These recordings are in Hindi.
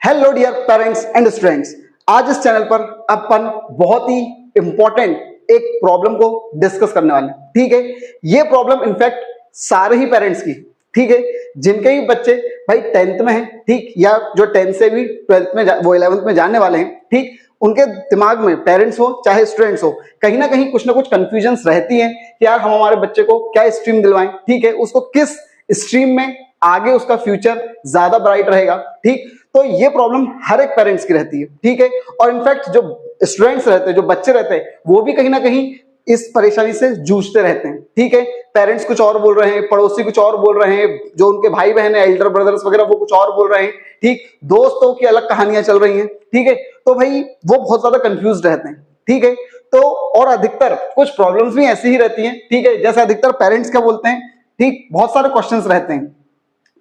Hello dear parents and students, आज इस चैनल पर अपन बहुत ही इंपॉर्टेंट एक प्रॉब्लम को डिस्कस करने वाले हैं। ठीक है, ये प्रॉब्लम इनफैक्ट सारे ही पेरेंट्स की, ठीक है, जिनके ही बच्चे भाई 10th में हैं, ठीक, या जो 10th से भी 12th में वो 11th में जाने वाले हैं, ठीक, उनके दिमाग में पेरेंट्स हो चाहे स्टूडेंट्स हो, कहीं ना कहीं कुछ ना कुछ कंफ्यूजन्स रहती हैं कि यार हम हमारे बच्चे को क्या स्ट्रीम दिलवाएं, ठीक है, उसको किस स्ट्रीम में आगे उसका फ्यूचर ज्यादा ब्राइट रहेगा। ठीक, तो ये प्रॉब्लम हर एक पेरेंट्स की रहती है, ठीक है, और इनफैक्ट जो स्टूडेंट्स रहते हैं, जो बच्चे रहते हैं, वो भी कहीं ना कहीं इस परेशानी से जूझते रहते हैं। ठीक है, पेरेंट्स कुछ और बोल रहे हैं, पड़ोसी कुछ और बोल रहे हैं, जो उनके भाई बहन है, एल्डर ब्रदर्स वगैरह, वो कुछ और बोल रहे हैं, ठीक, दोस्तों की अलग कहानियां चल रही हैं, ठीक है, तो भाई वो बहुत ज्यादा कंफ्यूज रहते हैं। ठीक है, तो और अधिकतर कुछ प्रॉब्लम्स भी ऐसी ही रहती हैं, ठीक है, जैसे अधिकतर पेरेंट्स क्या बोलते हैं, ठीक, बहुत सारे क्वेश्चंस रहते हैं,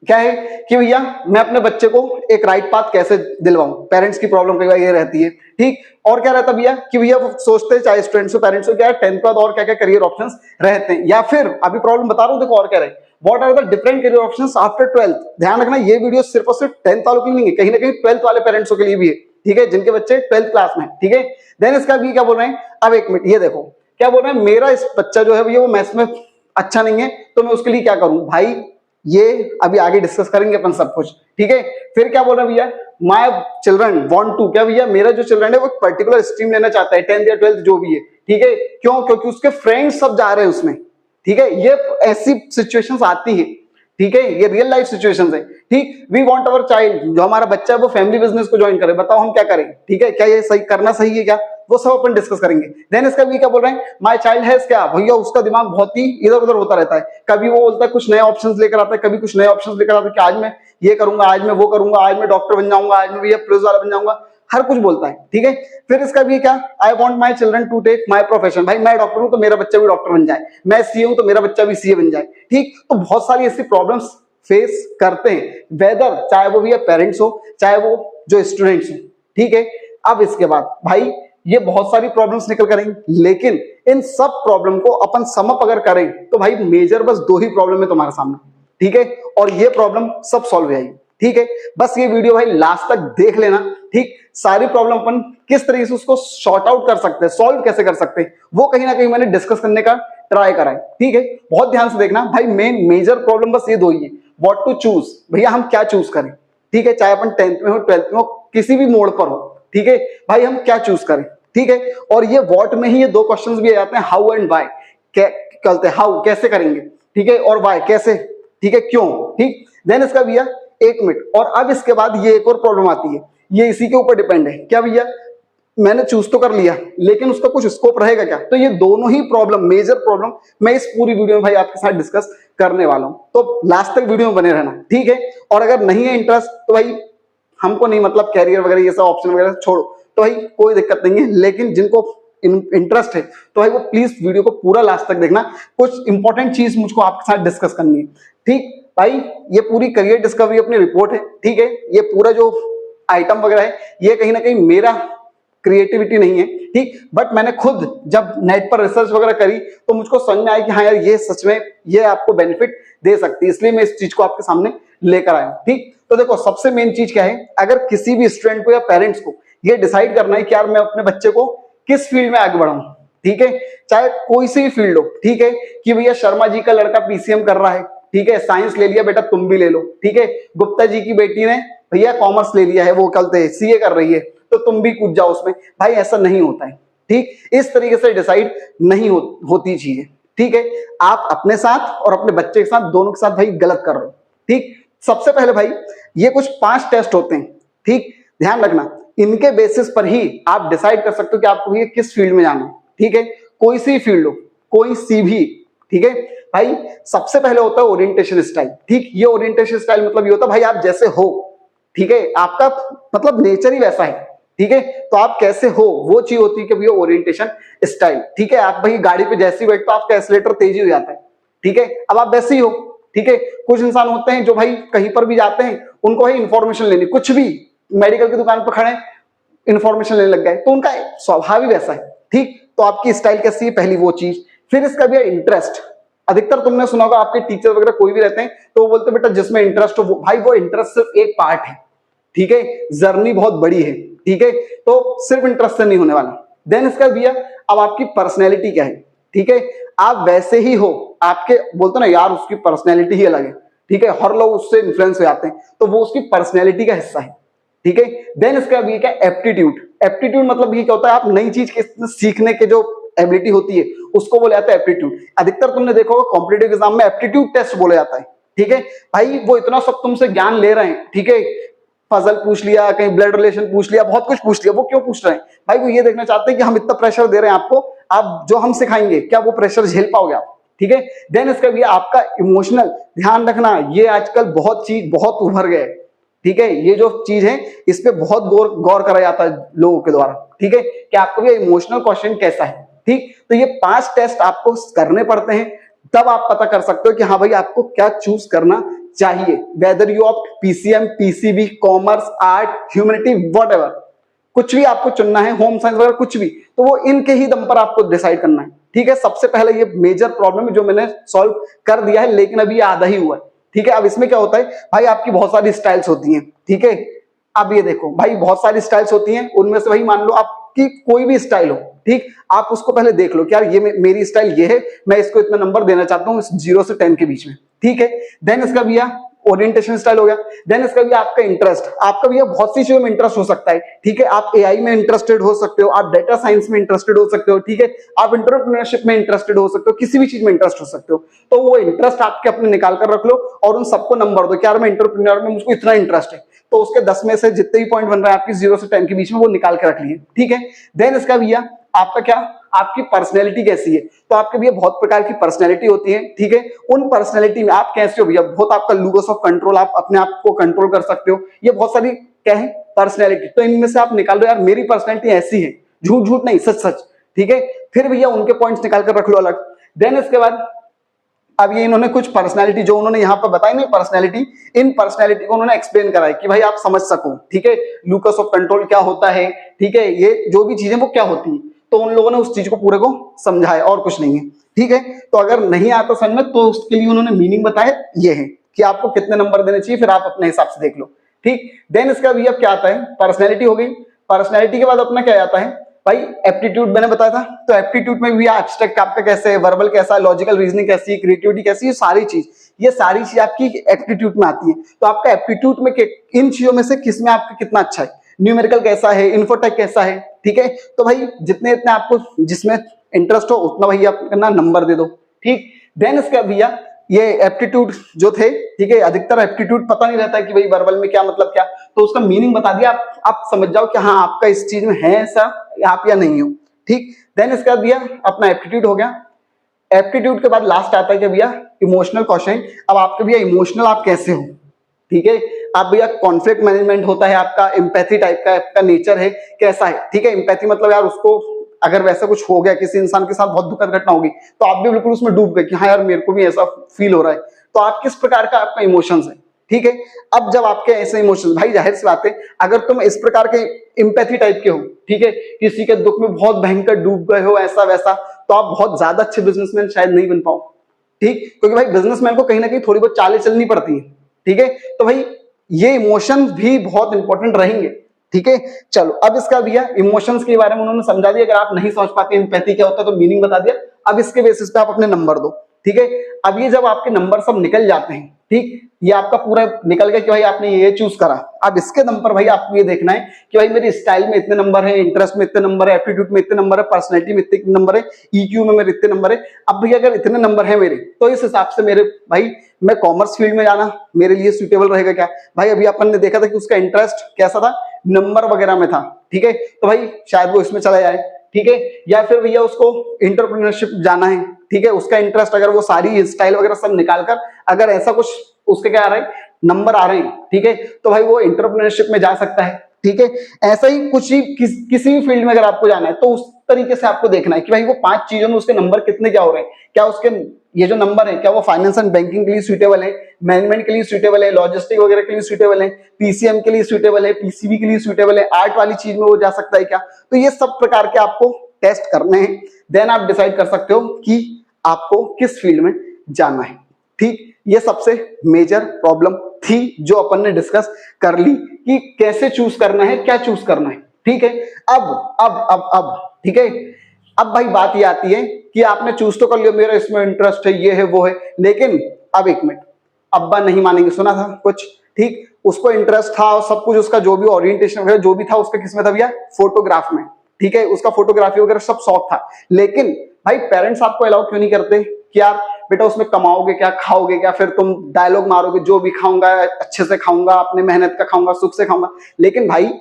क्या है कि भैया मैं अपने बच्चे को एक राइट पाथ कैसे दिलवाऊं, पेरेंट्स की प्रॉब्लम कई बार ये रहती है। ठीक, और क्या रहता है भैया कि भैया वो सोचते हैं, चाहे स्टूडेंट्स हो पेरेंट्स हो, क्या 10th के बाद और क्या क्या करियर ऑप्शंस रहते हैं, या फिर अभी प्रॉब्लम बता रहा हूं, देखो और क्या रहे, what are the different career options after 12th। ध्यान रखना, ये वीडियो सिर्फ और सिर्फ 10th वालों के लिए नहीं है, कहीं ना कहीं 12th वाले पेरेंट्स के लिए भी है, ठीक है, जिनके बच्चे 12th क्लास में। ठीक है, देन इसका भी क्या बोल रहे हैं, अब एक मिनट, ये देखो क्या बोल रहे हैं, मेरा इस बच्चा जो है भैया वो मैथ्स में अच्छा नहीं है, तो मैं उसके लिए क्या करूं भाई, ये अभी आगे डिस्कस करेंगे अपन सब कुछ। ठीक है, फिर क्या बोल रहे हैं भैया, माय चिल्ड्रन वांट टू, क्या भैया मेरा जो चिल्ड्रन है वो पर्टिकुलर स्ट्रीम लेना चाहता है, 10th या 12th जो भी है, ठीक है, क्यों, क्योंकि उसके फ्रेंड्स सब जा रहे हैं उसमें। ठीक है, ये ऐसी सिचुएशंस आती है, ठीक है, ये रियल लाइफ सिचुएशंस है। ठीक, वी वांट अवर चाइल्ड, जो हमारा बच्चा है वो फैमिली बिजनेस को ज्वाइन करे, बताओ हम क्या करें। ठीक है, क्या ये सही करना सही है क्या, वो सब अपन डिस्कस करेंगे। देन इसका भी क्या बोल रहे हैं, माय चाइल्ड हैज, क्या भैया उसका दिमाग बहुत ही इधर उधर होता रहता है, कभी वो बोलता है कुछ नए ऑप्शंस लेकर आता है, कभी कुछ नए ऑप्शंस लेकर आता है कि आज मैं ये करूंगा, आज मैं वो करूंगा, आज मैं डॉक्टर बन जाऊंगा, आज मैं भैया पुलिस वाला बन जाऊंगा, हर कुछ बोलता है। ठीक है, फिर इसका भी क्या, I want my children to take my profession, भाई मैं डॉक्टर हूं तो मेरा बच्चा भी डॉक्टर बन जाए, मैं सीए हूं तो मेरा बच्चा भी सीए बन जाए। ठीक, तो बहुत सारी ऐसी प्रॉब्लम्स फेस करते हैं, वेदर चाहे वो भी पेरेंट्स हो चाहे वो जो स्टूडेंट्स हो। ठीक है, अब इसके बाद भाई ये बहुत सारी प्रॉब्लम्स निकल कर आएंगी, लेकिन इन सब प्रॉब्लम को अपन सम अप अगर करें तो भाई मेजर बस दो ही प्रॉब्लम है तुम्हारे सामने। ठीक है, और ये प्रॉब्लम सब सॉल्व हो जाएगी। ठीक है, बस ये वीडियो भाई लास्ट तक देख लेना। ठीक, सारी प्रॉब्लम अपन किस तरीके से उसको सॉर्ट आउट कर सकते हैं, सॉल्व कैसे कर सकते हैं, वो कहीं ना कहीं मैंने डिस्कस करने का ट्राई करा है। ठीक है, बहुत ध्यान से देखना भाई, मेन मेजर प्रॉब्लम बस ये दो ही है, व्हाट टू चूज, भैया हम क्या चूज करें। ठीक है, चाहे अपन 10th में हो 12th में हो, किसी भी मोड पर हो, ठीक है भाई, हम क्या चूज करें। ठीक है, और ये व्हाट में ही ये दो क्वेश्चंस भी आ जाते हैं, हाउ एंड व्हाई, कहते हैं हाउ कैसे करेंगे, ठीक है, और व्हाई कैसे, ठीक है, क्यों। ठीक, देन इसका भैया एक मिनट, और अब इसके बाद ये एक और प्रॉब्लम आती है, ये इसी के ऊपर डिपेंड है, क्या भैया मैंने चूज तो कर लिया लेकिन उसका कुछ स्कोप रहेगा क्या, तो ये दोनों ही प्रॉब्लम, मेजर प्रॉब्लम मैं इस पूरी वीडियो में भाई आपके साथ डिस्कस करने वाला हूं, तो लास्ट तक वीडियो में बने रहना। ठीक है, और अगर नहीं है इंटरेस्ट तो भाई हमको नहीं, मतलब कैरियर वगैरह ये सब ऑप्शन वगैरह छोड़ो, तो भाई कोई दिक्कत नहीं है, लेकिन जिनको इंटरेस्ट है तो भाई वो प्लीज वीडियो को पूरा लास्ट तक देखना, कुछ इंपॉर्टेंट चीज मुझको आपके साथ डिस्कस करनी है। ठीक भाई, ये पूरी करियर डिस्कवरी अपनी रिपोर्ट है, ठीक है, ये पूरा जो आइटम वगैरह है ये कहीं ना कहीं मेरा क्रिएटिविटी नहीं है, ठीक, बट मैंने खुद जब नेट पर रिसर्च वगैरह करी तो मुझको समझ में आया कि हाँ यार ये सच में ये आपको बेनिफिट दे सकती है, इसलिए मैं इस चीज को आपके सामने लेकर आया हूं। ठीक, तो देखो सबसे मेन चीज क्या है, अगर किसी भी स्टूडेंट को या पेरेंट्स को ये डिसाइड करना है कि यार मैं अपने बच्चे को किस फील्ड में आगे बढ़ाऊं, ठीक है, चाहे कोई सी भी फील्ड हो, ठीक है, कि भैया शर्मा जी का लड़का पीसीएम कर रहा है, ठीक है, साइंस ले लिया, बेटा तुम भी ले लो, ठीक है, गुप्ता जी की बेटी ने भैया कॉमर्स ले लिया है, वो कल सीए कर रही है, तो तुम भी कूद जाओ उसमें, भाई ऐसा नहीं होता है। ठीक, इस तरीके से डिसाइड नहीं होती चीजें। ठीक है, आप अपने साथ और अपने बच्चे के साथ, दोनों के साथ भाई गलत कर रहे हो। ठीक, सबसे पहले भाई ये कुछ 5 टेस्ट होते हैं, ठीक, ध्यान रखना, इनके बेसिस पर ही आप डिसाइड कर सकते हो कि आपको ये किस फील्ड में जाना है। ठीक है, कोई सी फील्ड हो, कोई सी भी, ठीक है भाई। सबसे पहले होता है ओरिएंटेशन स्टाइल। ठीक, ये ओरिएंटेशन स्टाइल मतलब ये होता है भाई आप जैसे हो, ठीक है, आपका मतलब नेचर ही वैसा है, ठीक है, तो आप कैसे हो वो चीज होती है कि भैया ओरिएंटेशन स्टाइल। ठीक है, आप भाई गाड़ी पे जैसे ही बैठते हो आपका एक्सीलेटर तेजी हो जाता है, ठीक है, अब आप वैसे ही हो। ठीक है, कुछ इंसान होते हैं जो भाई कहीं पर भी जाते हैं उनको भाई इंफॉर्मेशन लेनी, कुछ भी मेडिकल की दुकान पर खड़े इंफॉर्मेशन लेने लग गए, तो उनका स्वभाव ही वैसा है। ठीक, तो आपकी स्टाइल कैसी है, पहली वो चीज। फिर इसका भी है इंटरेस्ट। अधिकतर तुमने सुना होगा, आपके टीचर वगैरह कोई भी रहते हैं तो वो बोलते हैं बेटा जिसमें इंटरेस्ट हो, भाई वो इंटरेस्ट सिर्फ एक पार्ट है, ठीक है, जर्नी बहुत बड़ी है, ठीक है, तो सिर्फ इंटरेस्ट से नहीं होने वाला। देन इसका भैया अब आपकी पर्सनैलिटी क्या है, ठीक है, आप वैसे ही हो, आपके बोलते ना यार उसकी पर्सनैलिटी ही अलग है, ठीक है, हर लोग उससे इन्फ्लुएंस हो जाते हैं, तो वो उसकी पर्सनैलिटी का हिस्सा है, ठीक है। देन इसका भी क्या, एप्टीट्यूड। एप्टीट्यूड मतलब ये क्या होता है, आप नई चीज के सीखने के जो एबिलिटी होती है उसको बोला जाता है एप्टीट्यूड। अधिकतर तुमने देखा होगा कॉम्पिटिटिव एग्जाम में एप्टीट्यूड टेस्ट बोला जाता है, ठीक है। भाई वो इतना सब तुमसे ज्ञान ले रहे हैं, ठीक है, पजल पूछ लिया, कहीं ब्लड रिलेशन पूछ लिया, बहुत कुछ पूछ लिया, वो क्यों पूछ रहे हैं भाई, वो ये देखना चाहते हैं कि हम इतना प्रेशर दे रहे हैं आपको, आप जो हम सिखाएंगे क्या वो प्रेशर झेल पाओगे आप, ठीक है। देन इसका भी आपका इमोशनल, ध्यान रखना ये आजकल बहुत चीज बहुत उभर गए, ठीक है, ये जो चीज है इस पे बहुत गौर करा जाता है लोगों के द्वारा, ठीक है, कि आपको भी इमोशनल क्वेश्चन कैसा है, ठीक। तो ये 5 टेस्ट आपको करने पड़ते हैं, तब आप पता कर सकते हो कि हाँ भाई आपको क्या चूज करना चाहिए, whether you opt PCM, PCB, commerce, art, humanity, whatever, कुछ भी आपको चुनना है, होम साइंस वगैरह कुछ भी, तो वो इनके ही दम पर आपको डिसाइड करना है, ठीक है। सबसे पहले ये मेजर प्रॉब्लम है जो मैंने सॉल्व कर दिया है, लेकिन अभी आधा ही हुआ है, ठीक है। अब इसमें क्या होता है भाई, आपकी बहुत सारी स्टाइल्स होती हैं, ठीक है। अब ये देखो भाई बहुत सारी स्टाइल्स होती हैं, उनमें से भाई मान लो आपकी कोई भी स्टाइल हो, ठीक, आप उसको पहले देख लो कि यार ये मेरी स्टाइल ये है, मैं इसको इतना नंबर देना चाहता हूँ 0 से 10 के बीच में, ठीक है। देन इसका भी ओरिएंटेशन स्टाइल हो गया। देन इसका भी आपका इंटरेस्ट, आपका भी बहुत सी चीजों में इंटरेस्ट हो सकता है, ठीक है, आप एआई में इंटरेस्टेड हो सकते हो, आप डेटा साइंस में इंटरेस्टेड हो सकते हो, ठीक है, आप एंटरप्रेन्योरशिप में इंटरेस्टेड हो सकते हो, किसी भी चीज में इंटरेस्ट हो सकते हो, तो वो इंटरेस्ट आपके अपने निकाल कर रख लो और उन सबको नंबर दो कि यार मैं एंटरप्रेन्योर में मुझको इतना इंटरेस्ट है, तो उसके 10 में से जितने भी पॉइंट बन रहे हैं आपकी 0 से 10 के बीच में वो निकाल के रख लिए, ठीक है। देन इसका भैया आपका क्या, आपकी पर्सनैलिटी कैसी है, तो आपके भैया बहुत प्रकार की पर्सनैलिटी होती है, ठीक है। उन पर्सनैलिटी में आप कैसे हो भैया, बहुत आपका लूगस ऑफ कंट्रोल, आप अपने आप को कंट्रोल कर सकते हो, ये बहुत सारी क्या है पर्सनैलिटी, तो इनमें से आप निकाल दो यार मेरी पर्सनैलिटी ऐसी है, झूठ झूठ नहीं सच सच, ठीक है। फिर भैया उनके पॉइंट्स निकाल कर रख लो अलग। देन इसके बाद अब ये इन्होंने कुछ पर्सनैलिटी जो उन्होंने यहाँ पर बताई नहीं पर्सनैलिटी, इन पर्सनैलिटी को उन्होंने एक्सप्लेन करा है कि भाई आप समझ सको, ठीक है, लूकस ऑफ कंट्रोल क्या होता है, ठीक है, ये जो भी चीजें वो क्या होती है, तो उन लोगों ने उस चीज को पूरे को समझाया और कुछ नहीं है, ठीक है। तो अगर नहीं आता समझ में तो उसके लिए उन्होंने मीनिंग बताया, ये है कि आपको कितने नंबर देने चाहिए, फिर आप अपने हिसाब से देख लो, ठीक। देन इसका भी अब क्या आता है, पर्सनैलिटी हो गई। पर्सनैलिटी के बाद अपना क्या आता है भाई, एप्टीट्यूड मैंने बताया था, तो एप्टीट्यूड में भी एब्स्ट्रैक्ट आपका कैसे है, वर्बल कैसा है, लॉजिकल रीजनिंग कैसी है, क्रिएटिविटी कैसी है, ये सारी चीज आपकी एप्टीट्यूड में आती है। तो आपका एप्टीट्यूड में इन चीजों में से किस में आपका कितना अच्छा है, न्यूमेरिकल कैसा है, इन्फोटेक कैसा है, ठीक है। तो भाई जितने इतने आपको जिसमें इंटरेस्ट हो उतना भाई आप करना नंबर दे दो, ठीक। देन इसका भैया ये एप्टीट्यूड जो थे, ठीक है, अधिकतर एप्टीट्यूड पता नहीं रहता है कि भाई वर्बल में क्या मतलब क्या, तो उसका मीनिंग बता दिया, आप समझ जाओ कि हाँ आपका इस चीज में है ऐसा आप या नहीं हो, ठीक। देन इसका भैया अपना एप्टीट्यूड हो गया। एप्टीट्यूड के बाद लास्ट आता है कि भैया इमोशनल क्वेश्चन। अब आपके भैया इमोशनल आप कैसे हो, ठीक है, आप भैया कॉन्फ्लिक्ट मैनेजमेंट होता है आपका, एम्पैथी टाइप का आपका नेचर है कैसा है, ठीक है। एम्पैथी मतलब यार उसको अगर वैसा कुछ हो गया किसी इंसान के साथ बहुत दुखद घटना होगी तो आप भी बिल्कुल उसमें डूब गए कि हाँ यार मेरे को भी ऐसा फील हो रहा है, तो आप किस प्रकार का आपका इमोशंस है, ठीक है। अब जब आपके ऐसे इमोशंस, भाई जाहिर सी बात है अगर तुम इस प्रकार के एम्पैथी टाइप के हो, ठीक है, किसी के दुख में बहुत भयंकर डूब गए हो ऐसा वैसा, तो आप बहुत ज्यादा अच्छे बिजनेसमैन शायद नहीं बन पाओ, ठीक, क्योंकि भाई बिजनेसमैन को कहीं ना कहीं थोड़ी बहुत चालें चलनी पड़ती है, ठीक है। तो भाई ये इमोशंस भी बहुत इंपॉर्टेंट रहेंगे, ठीक है। चलो अब इसका भैया इमोशंस के बारे में उन्होंने समझा दिया, अगर आप नहीं समझ पाते एम्पैथी क्या होता है तो मीनिंग बता दिया। अब इसके बेसिस पे आप अपने नंबर दो, ठीक है। अब ये जब आपके नंबर सब निकल जाते हैं, ठीक, ये आपका पूरा निकल गया कि भाई आपने ये चूज करा, अब इसके दम पर भाई आपको ये देखना है कि भाई मेरी स्टाइल में इतने नंबर है, इंटरेस्ट में इतने नंबर है, एप्टीट्यूड में इतने नंबर है, पर्सनैलिटी में इतने नंबर है, ईक्यू में मेरे इतने नंबर है। अब भैया अगर इतने नंबर है मेरे, तो इस हिसाब से मेरे भाई मैं कॉमर्स फील्ड में जाना मेरे लिए सुटेबल रहेगा क्या। भाई अभी अपन ने देखा था कि उसका इंटरेस्ट कैसा था, नंबर वगैरह में था, ठीक है, तो भाई शायद वो इसमें चला जाए, ठीक है। या फिर भैया उसको एंटरप्रेन्योरशिप जाना है, ठीक है, उसका इंटरेस्ट अगर वो सारी स्टाइल वगैरह सब निकालकर अगर ऐसा कुछ उसके क्या आ रहा है नंबर आ रहे हैं, ठीक है, तो भाई वो एंटरप्रेन्योरशिप में जा सकता है, ठीक है। ऐसा ही कुछ ही किसी भी फील्ड में अगर आपको जाना है तो उस तरीके से आपको देखना है कि भाई वो 5 चीजों में उसके नंबर कितने क्या हो रहे हैं, क्या उसके ये जो नंबर है क्या वो फाइनेंस एंड बैंकिंग के लिए सुटेबल है, मैनेजमेंट के लिए सुटेबल है, लॉजिस्टिक वगैरह के लिए सुटेबल है, पीसीएम के लिए सुटेबल है, पीसीबी के लिए सुटेबल है, आर्ट वाली चीज में वो जा सकता है क्या। तो ये सब प्रकार के आपको टेस्ट करने हैं, देन आप डिसाइड कर सकते हो कि आपको किस फील्ड में जाना है। ठीक, ये सबसे मेजर प्रॉब्लम थी जो अपन ने डिस्कस कर ली कि कैसे चूज करना है, क्या चूज करना है। ठीक है, अब ठीक है, अब भाई बात ये आती है कि आपने चूज तो कर लिया, मेरा इसमें इंटरेस्ट है, ये है वो है, लेकिन अब एक मिनट, अब्बा नहीं मानेंगे, सुना था कुछ। ठीक, उसको इंटरेस्ट था और सब कुछ, उसका जो भी ओरिएंटेशन वगैरह जो भी था उसका किसमें था भैया, फोटोग्राफ में। ठीक है, उसका फोटोग्राफी वगैरह सब शौक था, लेकिन भाई पेरेंट्स आपको अलाउ क्यों नहीं करते कि यार बेटा उसमें कमाओगे क्या, खाओगे क्या, फिर तुम डायलॉग मारोगे जो भी खाऊंगा अच्छे से खाऊंगा, अपने मेहनत का खाऊंगा, सुख से खाऊंगा। लेकिन भाई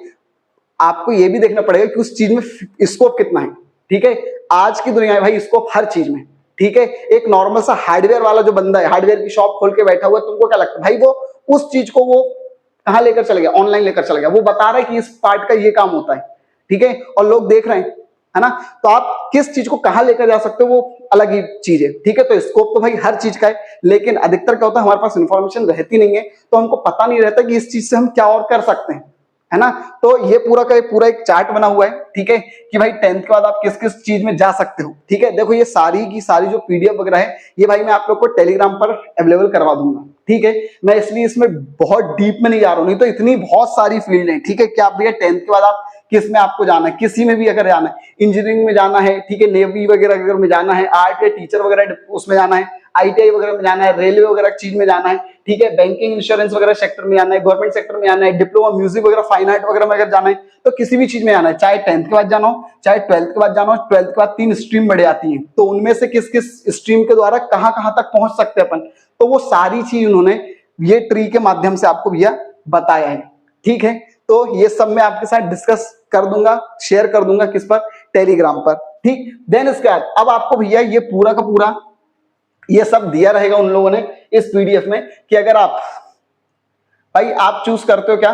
आपको ये भी देखना पड़ेगा कि उस चीज में स्कोप कितना है। ठीक है, आज की दुनिया में भाई स्कोप हर चीज में। ठीक है, एक नॉर्मल सा हार्डवेयर वाला जो बंदा है, हार्डवेयर की शॉप खोल के बैठा हुआ है, तुमको क्या लगता है भाई वो उस चीज को वो कहां लेकर चला गया, ऑनलाइन लेकर चला गया, वो बता रहा है कि इस पार्ट का ये काम होता है। ठीक है, और लोग देख रहे हैं, है ना, तो आप किस चीज को कहां लेकर जा सकते हो वो अलग ही चीज है। ठीक है, तो स्कोप तो भाई हर चीज का है, लेकिन अधिकतर क्या होता है हमारे पास इंफॉर्मेशन रहती नहीं है, तो हमको पता नहीं रहता कि इस चीज से हम क्या और कर सकते हैं, है ना। तो ये पूरा का पूरा एक चार्ट बना हुआ है। ठीक है, कि भाई 10th के बाद आप किस किस चीज में जा सकते हो। ठीक है, देखो ये सारी की सारी जो पीडीएफ वगैरह है ये भाई मैं आप लोग को टेलीग्राम पर अवेलेबल करवा दूंगा। ठीक है, मैं इसलिए इसमें बहुत डीप में नहीं जा रहा हूं, नहीं तो इतनी बहुत सारी फील्ड है। ठीक है, क्या आप भैया 10th के बाद आप किस में आपको जाना है, किसी में भी अगर जाना है, इंजीनियरिंग में जाना है, ठीक है, नेवी वगैरह अगर में जाना है, आर्ट या टीचर वगैरह उसमें जाना है, आईटीआई वगैरह में जाना है, रेलवे वगैरह चीज में जाना है, ठीक है, बैंकिंग इंश्योरेंस वगैरह सेक्टर में जाना है, गवर्नमेंट सेक्टर में जाना है, डिप्लोमा म्यूजिक वगैरह फाइन आर्ट वगैरह में अगर जाना है, तो किसी भी चीज में जाना है, चाहे 10th के बाद जाना हो, चाहे 12th के बाद जाना हो। 12th के बाद 3 स्ट्रीम बढ़ जाती हैं, तो उनमें से किस किस स्ट्रीम के द्वारा कहां कहां तक पहुंच सकते हैं अपन, तो वो सारी चीज उन्होंने ये ट्री के माध्यम से आपको भैया बताया है। ठीक है, तो ये सब मैं आपके साथ डिस्कस कर दूंगा, शेयर कर दूंगा किस पर, टेलीग्राम पर। ठीक, देन इसके बाद अब आपको भैया ये पूरा का पूरा ये सब दिया रहेगा उन लोगों ने इस पीडीएफ में कि अगर आप भाई आप चूज करते हो क्या,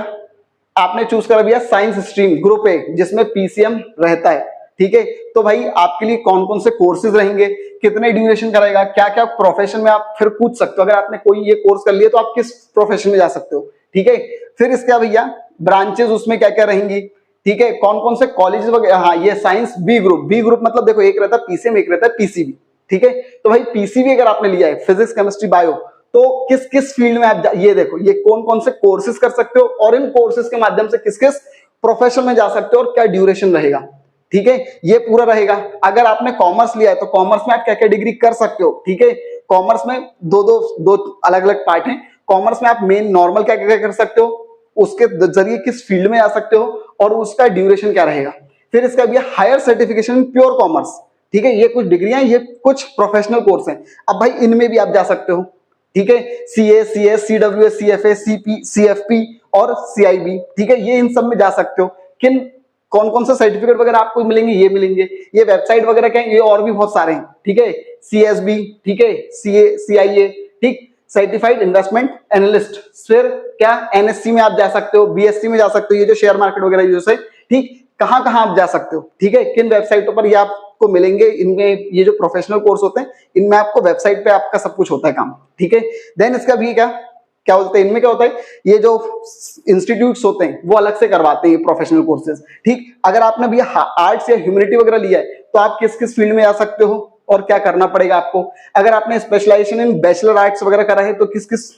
आपने चूज करा भैया साइंस स्ट्रीम ग्रुप ए जिसमें पीसीएम रहता है। ठीक है, तो भाई आपके लिए कौन कौन से कोर्सेज रहेंगे, कितने ड्यूरेशन का रहेगा, क्या क्या प्रोफेशन में आप फिर पूछ सकते हो, अगर आपने कोई ये कोर्स कर लिया तो आप किस प्रोफेशन में जा सकते हो। ठीक है, फिर इसका भैया ब्रांचेस उसमें क्या क्या रहेंगी, ठीक है, कौन कौन से कॉलेज वगैरह। हाँ, ये साइंस बी ग्रुप मतलब देखो एक रहता है पीसीएम, एक रहता है पीसीबी। ठीक है, तो भाई पीसीबी अगर आपने लिया है फिजिक्स केमिस्ट्री बायो, तो किस किस फील्ड में आप ये देखो ये कौन कौन से कोर्सेज कर सकते हो और इन कोर्सेज के माध्यम से किस किस प्रोफेशन में जा सकते हो और क्या ड्यूरेशन रहेगा। ठीक है, ये पूरा रहेगा। अगर आपने कॉमर्स लिया है तो कॉमर्स में आप क्या क्या डिग्री कर सकते हो। ठीक है, कॉमर्स में दो अलग अलग पार्ट हैं। कॉमर्स में आप मेन नॉर्मल क्या क्या कर सकते हो, उसके जरिए किस फील्ड में आ सकते हो और उसका ड्यूरेशन क्या रहेगा। फिर इसका भी हायर सर्टिफिकेशन प्योर कॉमर्स। ठीक है, ये कुछ डिग्रियां, ये कुछ प्रोफेशनल कोर्स हैं। अब भाई इनमें भी आप जा सकते हो। ठीक है, CA, CS, CWS, CFA, CP, CFP और सीआईबी। ठीक है, ये इन सब में जा सकते हो। किन कौन कौन से सर्टिफिकेट वगैरह आपको मिलेंगे, ये मिलेंगे। ये वेबसाइट वगैरह क्या है, ये और भी बहुत सारे हैं। ठीक है, सीएसबी, ठीक है, सीए, सीआईए, ठीक, सर्टिफाइड इन्वेस्टमेंट एनालिस्ट। फिर क्या एनएससी में आप जा सकते हो, बीएससी में जा सकते हो, ये जो शेयर मार्केट वगैरह यूज है। ठीक, कहां कहां आप जा सकते हो। ठीक है, किन वेबसाइटों पर ये आपको मिलेंगे, इनमें ये जो प्रोफेशनल कोर्स होते हैं इनमें आपको वेबसाइट पे आपका सब कुछ होता है काम। ठीक है, देन इसका भी क्या क्या बोलते हैं, इनमें क्या होता है, ये जो इंस्टीट्यूट्स होते हैं वो अलग से करवाते हैं प्रोफेशनल कोर्सेज। ठीक, अगर आपने भी आर्ट्स या ह्यूमैनिटी वगैरह लिया है तो आप किस किस फील्ड में जा सकते हो और क्या करना पड़ेगा आपको। अगर आपने स्पेशलाइजेशन इन बैचलर आर्ट्स वगैरह करा है तो किस किस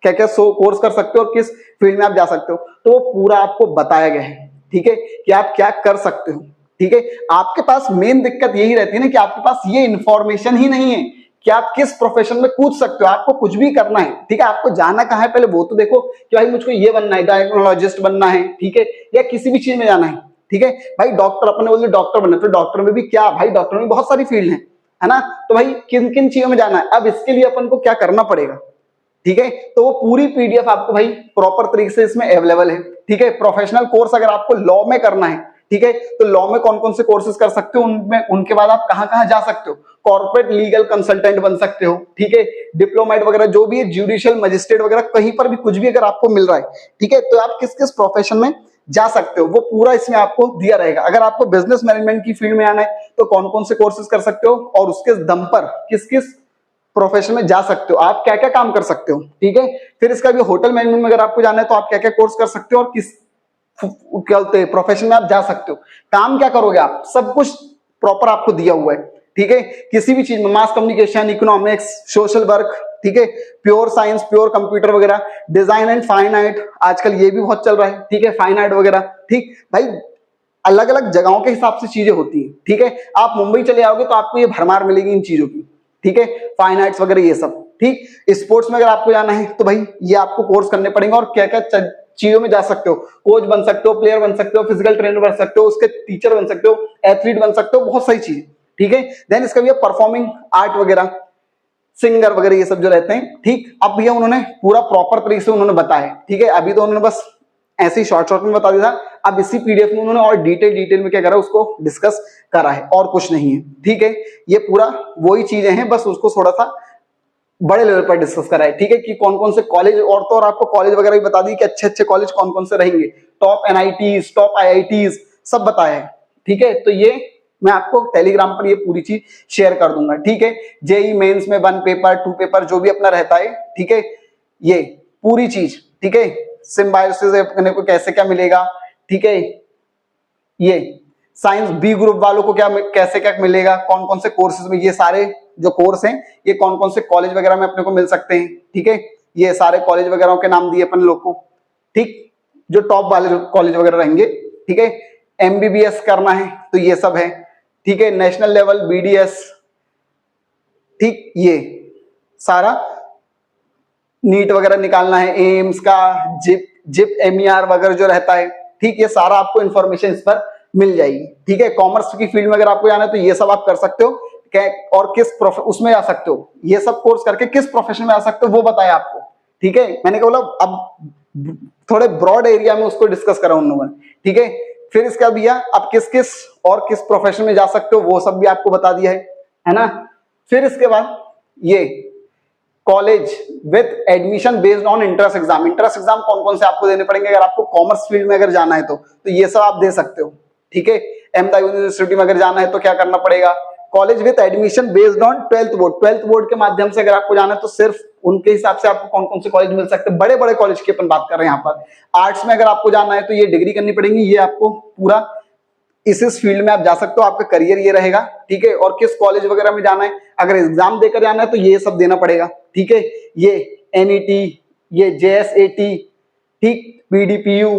क्या क्या कोर्स कर सकते हो और किस फील्ड में आप जा सकते हो, तो वो पूरा आपको बताया गया है। ठीक है, कि आप क्या कर सकते हो। ठीक है, आपके पास मेन दिक्कत यही रहती है ना कि आपके पास ये इंफॉर्मेशन ही नहीं है कि आप किस प्रोफेशन में कूद सकते हो। आपको कुछ भी करना है, ठीक है, आपको जाना कहाँ है पहले वो तो देखो कि भाई मुझको ये बनना है, गायनोलॉजिस्ट बनना है, ठीक है, या किसी भी चीज में जाना है। ठीक है भाई, डॉक्टर अपने बोलते डॉक्टर बनना, तो डॉक्टर में भी क्या भाई, डॉक्टर में बहुत सारी फील्ड है ना, तो भाई किन किन चीजों में जाना है, अब इसके लिए अपन को क्या करना पड़ेगा। ठीक है, तो वो पूरी पीडीएफ आपको भाई प्रॉपर तरीके से इसमें अवेलेबल है। ठीक है, प्रोफेशनल कोर्स अगर आपको लॉ में करना है, ठीक है, तो लॉ में कौन कौन से कोर्सेज कर सकते हो, उनमें उनके बाद आप कहां कहां जा सकते हो। कॉर्पोरेट लीगल कंसल्टेंट बन सकते हो। ठीक है, डिप्लोमेट वगैरह जो भी है, जुडिशियल मजिस्ट्रेट वगैरह, कहीं पर भी कुछ भी अगर आपको मिल रहा है, ठीक है, तो आप किस किस प्रोफेशन में जा सकते हो वो पूरा इसमें आपको दिया रहेगा। अगर आपको बिजनेस मैनेजमेंट की फील्ड में आना है तो कौन कौन से कोर्सेज कर सकते हो और उसके दम पर किस किस प्रोफेशन में जा सकते हो, आप क्या क्या काम कर सकते हो। ठीक है, फिर इसका भी होटल मैनेजमेंट में अगर आपको जाना है तो आप क्या क्या कोर्स कर सकते हो और किस क्या बोलते हैं प्रोफेशन में आप जा सकते हो, काम क्या करोगे आप, सब कुछ प्रॉपर आपको दिया हुआ है। ठीक है, किसी भी चीज में, mass communication, economics, social work, ठीक है, प्योर साइंस, प्योर कंप्यूटर वगैरह, डिजाइन एंड फाइन आर्ट, आजकल ये भी बहुत चल रहा है, ठीक है, फाइन आर्ट वगैरह, ठीक भाई, अलग अलग जगहों के हिसाब से चीजें होती हैं, ठीक है। आप मुंबई चले आओगे तो आपको ये भरमार मिलेगी इन चीजों की, ठीक है, फाइन आर्ट्स वगैरह ये सब, ठीक। स्पोर्ट्स में अगर आपको जाना है तो भाई ये आपको कोर्स करने पड़ेंगे, और क्या क्या चीजों में जा सकते हो, कोच बन सकते हो, प्लेयर बन सकते हो, फिजिकल ट्रेनर बन सकते हो, उसके टीचर बन सकते हो, एथलीट बन सकते हो, बहुत सारी चीजें, ठीक है। देन इसका भी परफॉर्मिंग आर्ट वगैरह, सिंगर वगैरह ये सब जो रहते हैं, ठीक। अब भैया उन्होंने पूरा प्रॉपर तरीके से उन्होंने बताया, ठीक है। अभी तो उन्होंने बस ऐसे ही शॉर्ट शॉर्ट में बता दिया था, अब इसी पीडीएफ में उन्होंने और डिटेल में क्या करा, उसको डिस्कस करा है, और कुछ नहीं है, ठीक है। ये पूरा वही चीजें हैं, बस उसको थोड़ा सा बड़े लेवल पर डिस्कस करा है, ठीक है, कि कौन कौन से कॉलेज, और तो और आपको कॉलेज वगैरह भी बता दी कि अच्छे अच्छे कॉलेज कौन कौन से रहेंगे, टॉप एनआईटीज, टॉप आईआईटीज सब बताया है, ठीक है। तो ये मैं आपको टेलीग्राम पर ये पूरी चीज शेयर कर दूंगा, ठीक है। जेई मेंस में 1 पेपर 2 पेपर जो भी अपना रहता है, ठीक है, ये पूरी चीज, ठीक है, सिम्बायोसिस अपने को कैसे क्या मिलेगा, ठीक है, ये साइंस बी ग्रुप वालों को क्या कैसे क्या मिलेगा, कौन कौन से कोर्सेज में, ये सारे जो कोर्स हैं ये कौन कौन से कॉलेज वगैरह में अपने को मिल सकते हैं, ठीक है। ये सारे कॉलेज वगैरह के नाम दिए अपन लोग को, ठीक, जो टॉप वाले कॉलेज वगैरह रहेंगे, ठीक है। एमबीबीएस करना है तो ये सब है, ठीक है, नेशनल लेवल बीडीएस, ठीक, ये सारा नीट वगैरह निकालना है, एम्स का, जिप एमईआर वगैरह जो रहता है, ठीक, ये सारा आपको इन्फॉर्मेशन इस पर मिल जाएगी, ठीक है। कॉमर्स की फील्ड में अगर आपको जाना है तो ये सब आप कर सकते हो, और किस उसमें जा सकते हो, ये सब कोर्स करके किस प्रोफेशन में आ सकते हो वो बताया आपको, ठीक है। मैंने कहा अब थोड़े ब्रॉड एरिया में उसको डिस्कस करा उन लोगों ने, ठीक है। फिर इसका भैया अब किस किस और किस प्रोफेशन में जा सकते हो वो सब भी आपको बता दिया है ना। फिर इसके बाद ये college with admission based on entrance exam, entrance exam कौन कौन से आपको देने पड़ेंगे अगर आपको कॉमर्स फील्ड में अगर जाना है तो ये सब आप दे सकते हो, ठीक है। अहमदाबाद यूनिवर्सिटी में अगर जाना है तो क्या करना पड़ेगा, college with admission based on 12th board, 12th board के माध्यम से अगर आपको जाना है तो सिर्फ उनके हिसाब से आपको कौन कौन से कॉलेज मिल सकते हैं, बड़े बड़े कॉलेज की अपन बात कर रहे हैं यहाँ पर। आर्ट्स में अगर आपको जाना है तो ये डिग्री करनी पड़ेगी, ये आपको पूरा इस फील्ड में आप जा सकते हो, आपका करियर ये रहेगा, ठीक है। और किस कॉलेज वगैरह में जाना है, अगर एग्जाम देकर जाना है तो ये सब देना पड़ेगा, ठीक है। ये एनईटी, ये जेएसएटी, ठीक, पीडीपीयू,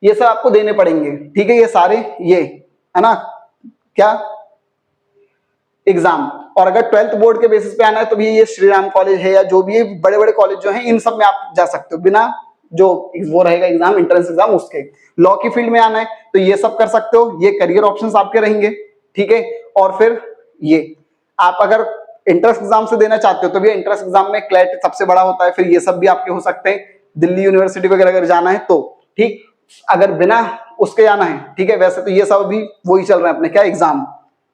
ये सब आपको देने पड़ेंगे, ठीक है। ये सारे ये है ना क्या एग्जाम। और अगर 12th बोर्ड के बेसिस पे आना है तो भी ये श्री राम कॉलेज है या जो भी बड़े बड़े कॉलेज जो हैं इन सब में आप जा सकते हो बिना जो वो रहेगा एग्जाम, एंट्रेंस एग्जाम उसके। लॉ की फील्ड में आना है तो ये सब कर सकते हो, ये करियर ऑप्शंस आपके रहेंगे, ठीक है। और फिर ये आप अगर एंट्रेंस एग्जाम से देना चाहते हो तो भी एंट्रेंस एग्जाम में क्लैट सबसे बड़ा होता है, फिर ये सब भी आपके हो सकते हैं। दिल्ली यूनिवर्सिटी वगैरह अगर जाना है तो ठीक, अगर बिना उसके जाना है, ठीक है, वैसे तो ये सब भी वही चल रहे हैं अपने क्या एग्जाम,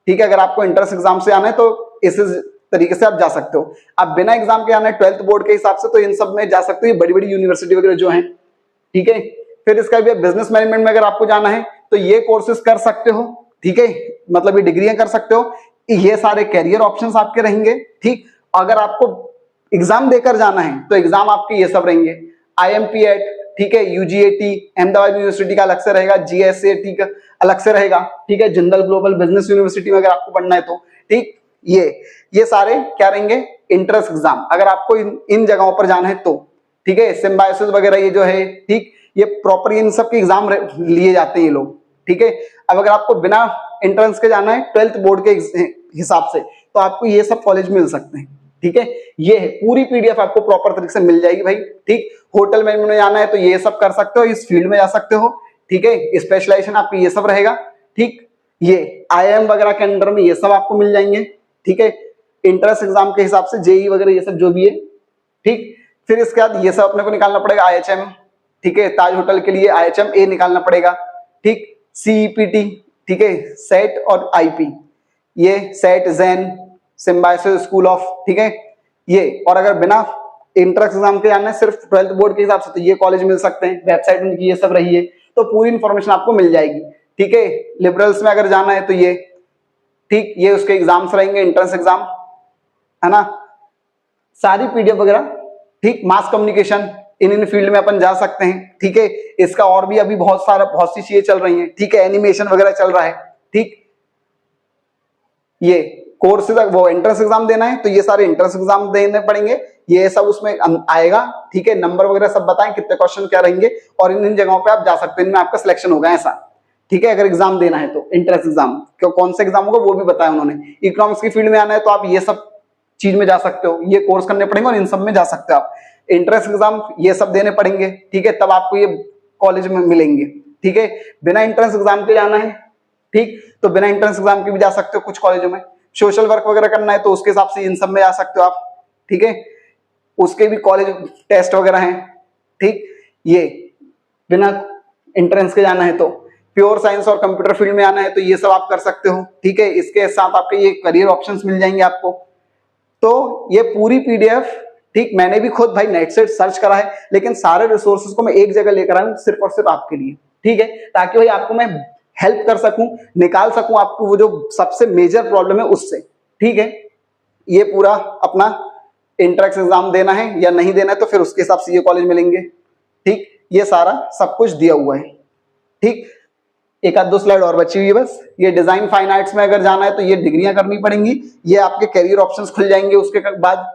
ठीक है। अगर आपको एंट्रेंस एग्जाम से आना है तो इस तरीके से आप जा सकते हो। अब बिना एग्जाम के आना है 12th बोर्ड के हिसाब से तो इन सब में जा सकते हो, ये बड़ी बड़ी यूनिवर्सिटी वगैरह जो हैं, ठीक है। फिर इसका भी बिजनेस मैनेजमेंट में अगर आपको जाना है तो ये कोर्सेज कर सकते हो, ठीक है, मतलब ये डिग्रियां कर सकते हो, ये सारे कैरियर ऑप्शंस आपके रहेंगे, ठीक। अगर आपको एग्जाम देकर जाना है तो एग्जाम आपके ये सब रहेंगे, IMPAT, ठीक है, UGAT अहमदाबाद यूनिवर्सिटी का अलग से रहेगा, GSAT का अलग से रहेगा, ठीक है, जिंदल ग्लोबल बिजनेस यूनिवर्सिटी में अगर आपको पढ़ना है तो, ठीक। ये सारे क्या रहेंगे इंट्रेंस एग्जाम अगर आपको इन जगहों पर जाना है तो, ठीक है। सिम्बायोसिस वगैरह ये जो है, ठीक, ये प्रॉपर इन सब के एग्जाम लिए जाते हैं ये लोग, ठीक है। अब अगर आपको बिना एंट्रेंस के जाना है 12th बोर्ड के हिसाब से तो आपको ये सब कॉलेज मिल सकते हैं, ठीक है। ये है पूरी PDF आपको प्रॉपर तरीके से मिल जाएगी भाई, ठीक। होटल मैनेजमेंट में जाना है तो ये सब कर सकते हो, इस फील्ड में जा सकते हो, ठीक है। स्पेशलाइजेशन आपकी ये सब रहेगा, ठीक। ये IIM वगैरह के अंडर में ये सब आपको मिल जाएंगे, ठीक है। इंट्रेंस एग्जाम के हिसाब से JEE वगैरह ये सब जो भी है, ठीक। फिर इसके बाद ये सब अपने को निकालना पड़ेगा IHM, ठीक है, ताज होटल के लिए IHM-A निकालना पड़ेगा, ठीक। CEPT, ठीक है, सेट और IP, ये set Jain symbiosis school of, ठीक है, ये। और अगर बिना इंट्रेंस एग्जाम के जाना है सिर्फ 12th बोर्ड के हिसाब से तो ये कॉलेज मिल सकते हैं, वेबसाइट उनकी ये सब रही है तो पूरी इंफॉर्मेशन आपको मिल जाएगी, ठीक है। लिबरल्स में अगर जाना है तो ये, ठीक, ये उसके एग्जाम्स रहेंगे, एंट्रेंस एग्जाम है ना, सारी PDF वगैरह, ठीक। मास कम्युनिकेशन इन फील्ड में अपन जा सकते हैं, ठीक है। इसका और भी अभी बहुत सी चीजें चल रही हैं, ठीक है, एनिमेशन वगैरह चल रहा है, ठीक। ये कोर्सेज वो एंट्रेंस एग्जाम देना है तो ये सारे एंट्रेंस एग्जाम देने पड़ेंगे, ये सब उसमें आएगा, ठीक है। नंबर वगैरह सब बताएं कितने क्वेश्चन क्या रहेंगे और इन जगहों पे आप जा सकते हो, इनमें आपका सिलेक्शन होगा ऐसा, ठीक है। अगर एग्जाम देना है तो एंट्रेंस एग्जाम कौन सा एग्जाम होगा वो भी बताया उन्होंने। इकोनॉमिक्स की फील्ड में आना है तो आप ये सब चीज में जा सकते हो, ये कोर्स करने पड़ेंगे और इन सब में जा सकते हो आप। एंट्रेंस एग्जाम ये सब देने पड़ेंगे, ठीक है, तब आपको ये कॉलेज में मिलेंगे, ठीक है। बिना एंट्रेंस एग्जाम के जाना है, ठीक, तो बिना एंट्रेंस एग्जाम के भी जा सकते हो कुछ कॉलेजों में। सोशल वर्क वगैरह करना है तो उसके हिसाब से इन सब में जा सकते हो आप, ठीक है, उसके भी कॉलेज टेस्ट वगैरह हैं, ठीक। ये बिना एंट्रेंस के जाना है तो प्योर साइंस और कंप्यूटर फील्ड में आना है तो ये सब आप कर सकते हो, ठीक है। इसके साथ आपके ये करियर ऑप्शंस मिल जाएंगे आपको। तो ये पूरी पीडीएफ, ठीक, मैंने भी खुद भाई नेट से सर्च करा है, लेकिन सारे रिसोर्सेज को मैं एक जगह लेकर आया हूं सिर्फ और सिर्फ आपके लिए, ठीक है, ताकि भाई आपको मैं हेल्प कर सकूं, निकाल सकूं आपको वो जो सबसे मेजर प्रॉब्लम है उससे, ठीक है। ये पूरा अपना एंट्रेंस एग्जाम देना है या नहीं देना है तो फिर उसके हिसाब से ये कॉलेज मिलेंगे, ठीक, ये सारा सब कुछ दिया हुआ है, ठीक। एक आध दो स्लाइड और बची हुई है बस। ये डिजाइन फाइन आर्ट्स में अगर जाना है तो ये डिग्रियां करनी पड़ेंगी, ये आपके करियर ऑप्शंस खुल जाएंगे उसके बाद।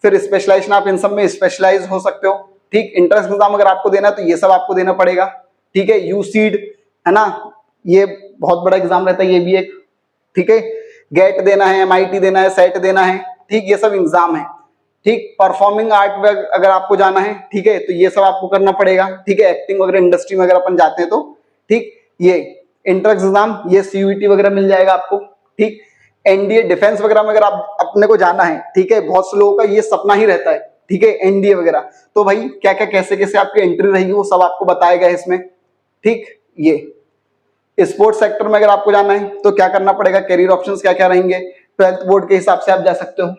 फिर स्पेशलाइजेशन आप इन सब में स्पेशलाइज हो सकते हो, ठीक। एंट्रेंस एग्जाम अगर आपको देना है तो ये सब आपको देना पड़ेगा, ठीक है। यूसीड है ना, ये बहुत बड़ा एग्जाम रहता है, ये भी एक, ठीक है। गेट देना है, एमआईटी देना है, सेट देना है, ठीक, ये सब एग्जाम है, ठीक। परफॉर्मिंग आर्ट में अगर आपको जाना है, ठीक है, तो ये सब आपको करना पड़ेगा, ठीक है। एक्टिंग वगैरह इंडस्ट्री में अगर अपन जाते हैं तो, ठीक। ये एंट्रेंस एग्जाम, ये सीयूईटी वगैरह मिल जाएगा आपको, ठीक। एनडीए डिफेंस वगैरह में अगर आप अपने को जाना है, ठीक है, बहुत से लोगों का ये सपना ही रहता है, ठीक है, एनडीए वगैरह, तो भाई क्या क्या कैसे कैसे आपकी एंट्री रहेगी वो सब आपको बताया गया है इसमें, ठीक। ये स्पोर्ट्स सेक्टर में अगर आपको जाना है तो क्या करना पड़ेगा, करियर ऑप्शंस क्या क्या रहेंगे, 12th बोर्ड के हिसाब से आप जा सकते हो,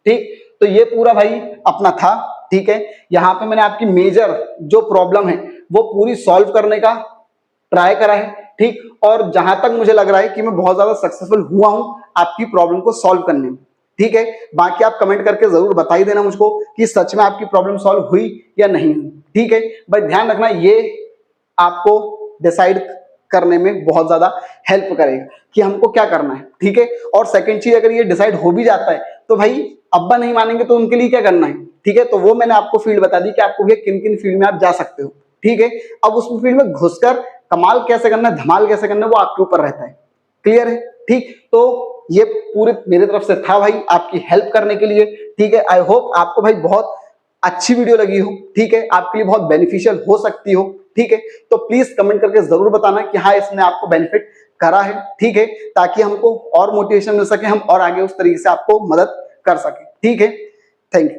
ठीक। तो ये पूरा भाई अपना था, ठीक है। यहाँ पे मैंने आपकी मेजर जो प्रॉब्लम है वो पूरी सॉल्व करने का ट्राई करा है, ठीक। और जहां तक मुझे लग रहा है कि मैं बहुत ज्यादा सक्सेसफुल हुआ हूं आपकी प्रॉब्लम को सॉल्व करने में, ठीक है। बाकी आप कमेंट करके जरूर बता ही देना मुझको कि सच में आपकी प्रॉब्लम सॉल्व हुई या नहीं हुई, ठीक है। बट ध्यान रखना ये आपको डिसाइड करने में बहुत ज्यादा हेल्प करेगा कि हमको क्या करना है, ठीक है। और सेकंड चीज, अगर ये डिसाइड हो भी जाता है तो भाई अब्बा नहीं मानेंगे तो उनके लिए क्या करना है, ठीक है। तो वो मैंने आपको फील्ड बता दी कि आपको किन किन फील्ड में आप जा सकते हो, ठीक है। अब उस फील्ड में घुसकर कमाल कैसे करना है, धमाल कैसे करना है, वो आपके ऊपर रहता है, क्लियर है, ठीक। तो ये पूरे मेरी तरफ से था भाई आपकी हेल्प करने के लिए, ठीक है। आई होप आपको भाई बहुत अच्छी वीडियो लगी हो, ठीक है, आपके लिए बहुत बेनिफिशियल हो सकती हो, ठीक है। तो प्लीज कमेंट करके जरूर बताना कि हाँ इसने आपको बेनिफिट करा है, ठीक है, ताकि हमको और मोटिवेशन मिल सके, हम और आगे उस तरीके से आपको मदद कर सके, ठीक है। Thank you.